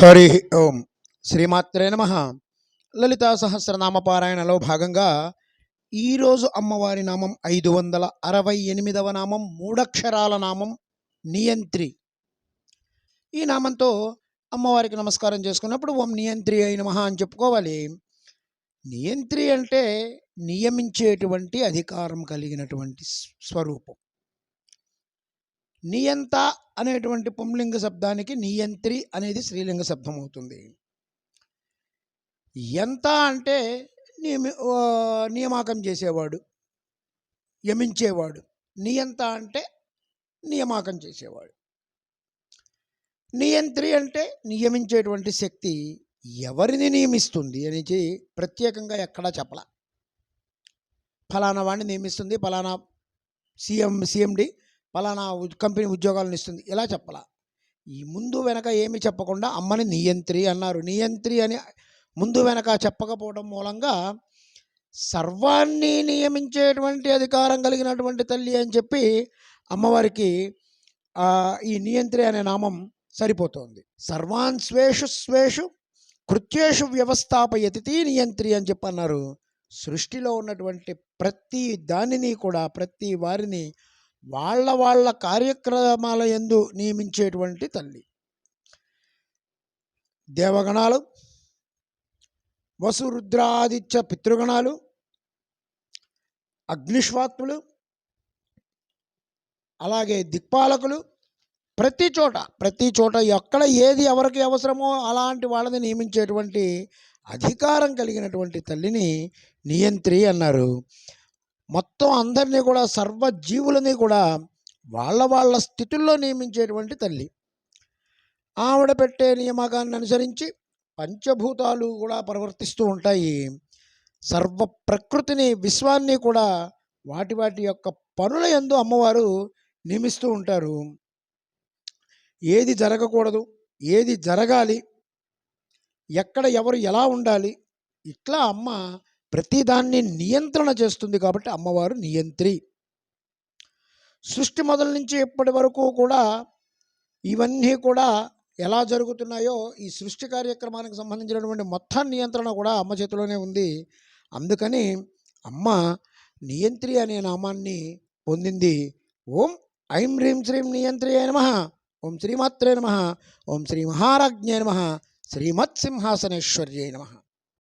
హరి ఓం. శ్రీమాత్రే నమః. లలితా సహస్రనామ పారాయణలో భాగంగా ఈరోజు అమ్మవారి నామం 568వ నామం, మూడక్షరాల నామం నియంత్రి. ఈ నామంతో అమ్మవారికి నమస్కారం చేసుకున్నప్పుడు ఓం నియంత్రి అయి నమః అని చెప్పుకోవాలి. నియంత్రి అంటే నియమించేటువంటి అధికారం కలిగినటువంటి స్వరూపం. నియంత అనేటువంటి పుంలింగ శబ్దానికి నియంత్రి అనేది స్త్రీలింగ శబ్దం అవుతుంది. ఎంత అంటే నియామకం చేసేవాడు, యమించేవాడు. నియంత అంటే నియామకం చేసేవాడు. నియంత్రి అంటే నియమించేటువంటి శక్తి. ఎవరిని నియమిస్తుంది అని ప్రత్యేకంగా ఎక్కడా చెప్పలా. ఫలానా వాడిని నియమిస్తుంది, ఫలానా సిఎండి ఫలానా కంపెనీ ఉద్యోగాలను ఇస్తుంది, ఇలా చెప్పలా. ఈ ముందు వెనక ఏమి చెప్పకుండా అమ్మని నియంత్రి అన్నారు. నియంత్రి అని ముందు వెనక చెప్పకపోవడం మూలంగా సర్వాన్ని నియమించేటువంటి అధికారం కలిగినటువంటి తల్లి అని చెప్పి అమ్మవారికి ఈ నియంత్రి అనే నామం సరిపోతుంది. సర్వాన్ స్వేషు స్వేషు కృత్యేషు వ్యవస్థాపయతి నియంత్రి అని చెప్పి అన్నారు. సృష్టిలో ఉన్నటువంటి ప్రతి దానిని కూడా, ప్రతి వారిని వాళ్ళ కార్యక్రమాల యందు నియమించేటువంటి తల్లి. దేవగణాలు, వసురుద్రాదిత్య పితృగణాలు, అగ్నిశ్వాత్ములు, అలాగే దిక్పాలకులు, ప్రతి చోట ఎక్కడ ఏది ఎవరికి అవసరమో అలాంటి వాళ్ళని నియమించేటువంటి అధికారం కలిగినటువంటి తల్లిని నియంత్రి అన్నారు. మొత్తం అందరినీ కూడా, సర్వజీవులని కూడా వాళ్ళ స్థితుల్లో నియమించేటువంటి తల్లి. ఆవిడ పెట్టే నియామకాన్ని అనుసరించి పంచభూతాలు కూడా ప్రవర్తిస్తూ ఉంటాయి. సర్వ ప్రకృతిని, విశ్వాన్ని కూడా వాటి యొక్క పనుల యందు అమ్మవారు నియమిస్తూ ఉంటారు. ఏది జరగకూడదు, ఏది జరగాలి, ఎక్కడ ఎవరు ఎలా ఉండాలి, ఇట్లా అమ్మ ప్రతిదాన్ని నియంత్రణ చేస్తుంది. కాబట్టి అమ్మవారు నియంత్రి. సృష్టి మొదల నుంచి ఇప్పటి వరకు కూడా ఇవన్నీ కూడా ఎలా జరుగుతున్నాయో, ఈ సృష్టి కార్యక్రమానికి సంబంధించినటువంటి మొత్తం నియంత్రణ కూడా అమ్మ చేతిలోనే ఉంది. అందుకని అమ్మ నియంత్రి అనే నామాన్ని పొందింది. ఓం ఐం హ్రీం శ్రీం నియంత్రి అయి నమః. ఓం శ్రీమాత్రే నమః. ఓం శ్రీ మహారాజ్ఞే నమః. శ్రీమత్ సింహాసనేశ్వర్యై నమః.